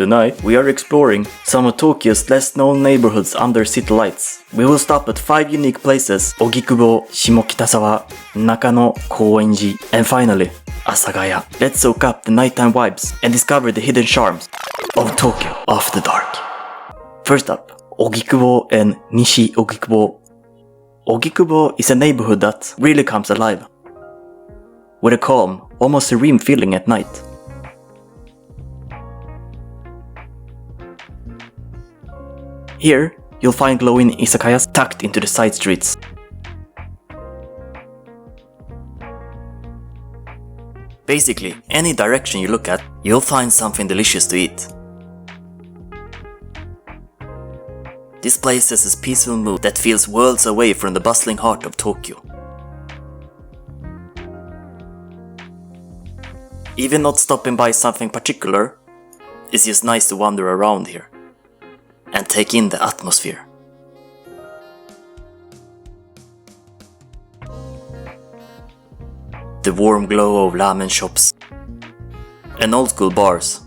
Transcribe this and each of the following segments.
Tonight, we are exploring some of Tokyo's less known neighborhoods under city lights. We will stop at 5 unique places: Ogikubo, Shimokitazawa, Nakano, Koenji, and finally, Asagaya. Let's soak up the nighttime vibes and discover the hidden charms of Tokyo after dark. First up, Ogikubo and Nishi Ogikubo. Ogikubo is a neighborhood that really comes alive, with a calm, almost serene feeling at night. Here, you'll find glowing izakayas tucked into the side streets. Basically, any direction you look at, you'll find something delicious to eat. This place has this peaceful mood that feels worlds away from the bustling heart of Tokyo. Even not stopping by something particular, it's just nice to wander around here and take in the atmosphere. The warm glow of ramen shops and old school bars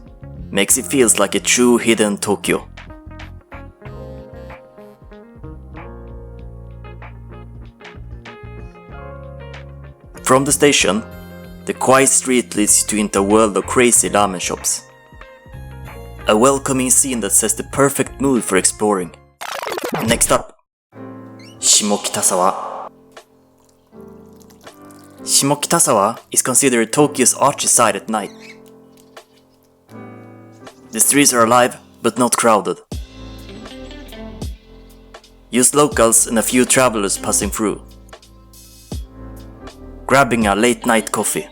makes it feel like a true hidden Tokyo. From the station, the quiet street leads you into a world of crazy ramen shops. A welcoming scene that sets the perfect mood for exploring. Next up, Shimokitazawa. Shimokitazawa is considered Tokyo's artsy side at night. The streets are alive, but not crowded. Just locals and a few travelers passing through, grabbing a late night coffee,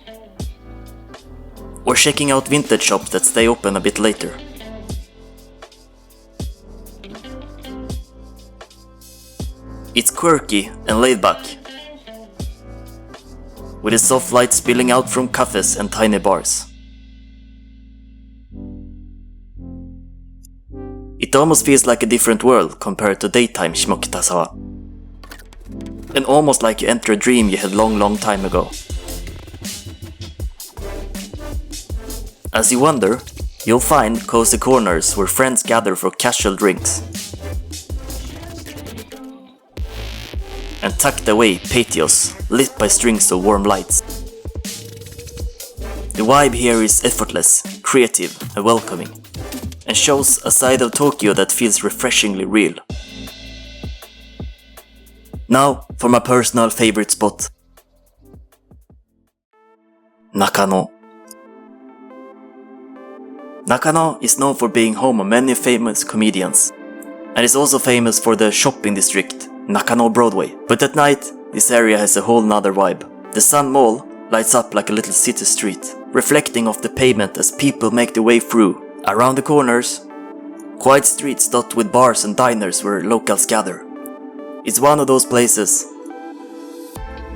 or checking out vintage shops that stay open a bit later. It's quirky and laid back, with a soft light spilling out from cafes and tiny bars. It almost feels like a different world compared to daytime Shimokitazawa, and almost like you enter a dream you had long time ago. As you wander, you'll find cozy corners where friends gather for casual drinks, and tucked away patios lit by strings of warm lights. The vibe here is effortless, creative and welcoming, and shows a side of Tokyo that feels refreshingly real. Now for my personal favorite spot, Nakano. Nakano is known for being home of many famous comedians, and is also famous for the shopping district, Nakano Broadway. But at night, this area has a whole nother vibe. The Sun Mall lights up like a little city street, reflecting off the pavement as people make their way through. Around the corners, quiet streets dotted with bars and diners where locals gather. It's one of those places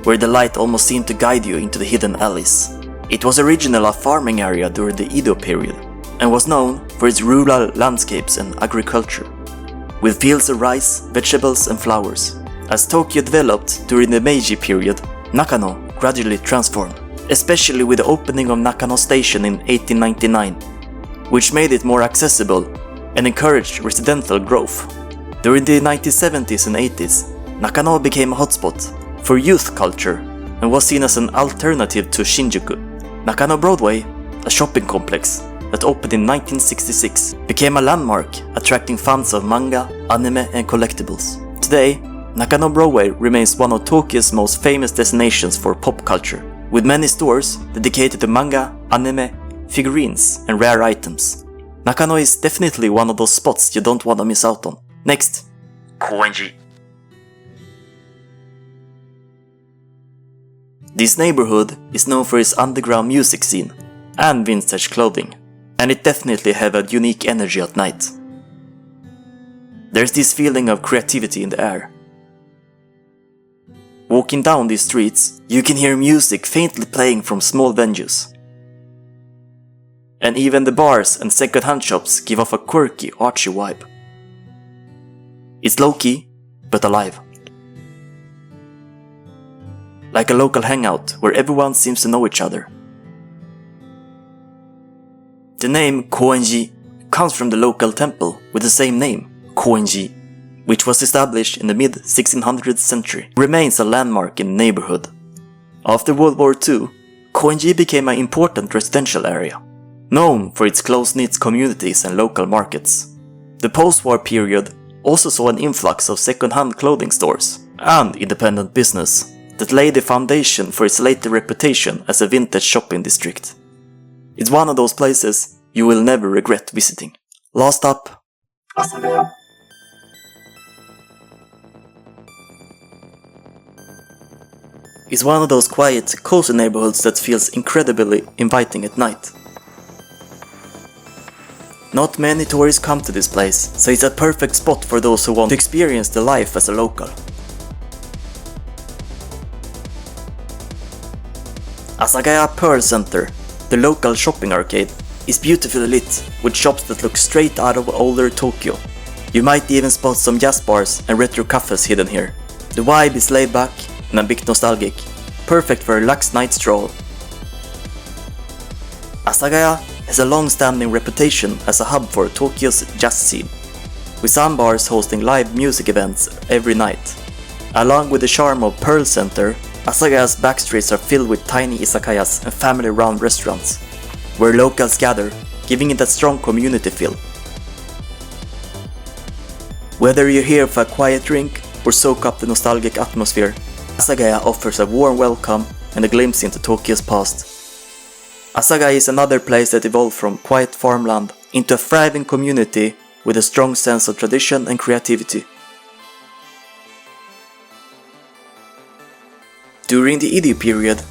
where the light almost seemed to guide you into the hidden alleys. It was originally a farming area during the Edo period, and was known for its rural landscapes and agriculture, with fields of rice, vegetables and flowers. As Tokyo developed during the Meiji period, Nakano gradually transformed, especially with the opening of Nakano Station in 1899, which made it more accessible and encouraged residential growth. During the 1970s and 80s, Nakano became a hotspot for youth culture and was seen as an alternative to Shinjuku. Nakano Broadway, a shopping complex that opened in 1966, became a landmark attracting fans of manga, anime and collectibles. Today, Nakano Broadway remains one of Tokyo's most famous destinations for pop culture, with many stores dedicated to manga, anime, figurines and rare items. Nakano is definitely one of those spots you don't want to miss out on. Next, Koenji. This neighborhood is known for its underground music scene and vintage clothing, and it definitely have a unique energy at night. There's this feeling of creativity in the air. Walking down these streets, you can hear music faintly playing from small venues. And even the bars and second-hand shops give off a quirky, artsy vibe. It's low-key, but alive. Like a local hangout where everyone seems to know each other. The name Koenji comes from the local temple with the same name, Koenji, which was established in the mid-1600th century. It remains a landmark in the neighborhood. After World War II, Koenji became an important residential area, known for its close-knit communities and local markets. The post-war period also saw an influx of second-hand clothing stores and independent business that laid the foundation for its later reputation as a vintage shopping district. It's one of those places you will never regret visiting. Last up, Asagaya. It's one of those quiet, cozy neighborhoods that feels incredibly inviting at night. Not many tourists come to this place, so it's a perfect spot for those who want to experience the life as a local. Asagaya Pearl Center, the local shopping arcade, is beautifully lit with shops that look straight out of older Tokyo. You might even spot some jazz bars and retro cafes hidden here. The vibe is laid back and a bit nostalgic, perfect for a relaxed night stroll. Asagaya has a long-standing reputation as a hub for Tokyo's jazz scene, with some bars hosting live music events every night. Along with the charm of Pearl Center, Asagaya's backstreets are filled with tiny izakayas and family-run restaurants, where locals gather, giving it a strong community feel. Whether you're here for a quiet drink or soak up the nostalgic atmosphere, Asagaya offers a warm welcome and a glimpse into Tokyo's past. Asaga is another place that evolved from quiet farmland into a thriving community with a strong sense of tradition and creativity. During the Edo period,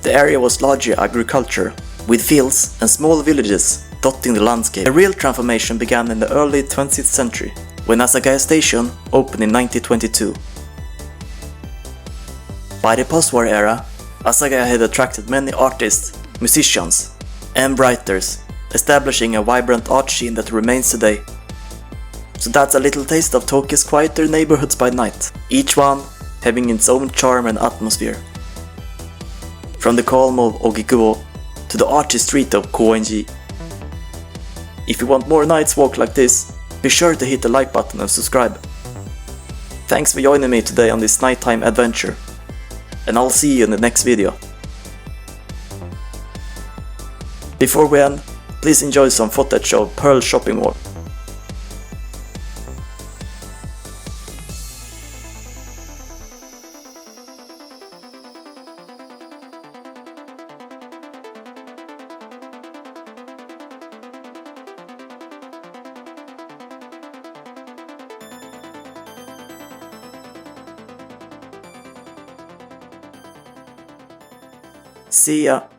the area was largely agriculture, with fields and small villages dotting the landscape. The real transformation began in the early 20th century, when Asagaya Station opened in 1922. By the post-war era, Asagaya had attracted many artists, musicians, and writers, establishing a vibrant art scene that remains today. So that's a little taste of Tokyo's quieter neighborhoods by night, each one having its own charm and atmosphere. From the calm of Ogikubo to the arty street of Koenji. If you want more nights walk like this, be sure to hit the like button and subscribe. Thanks for joining me today on this nighttime adventure, and I'll see you in the next video. Before we end, please enjoy some footage of Pearl Shopping Mall. See ya!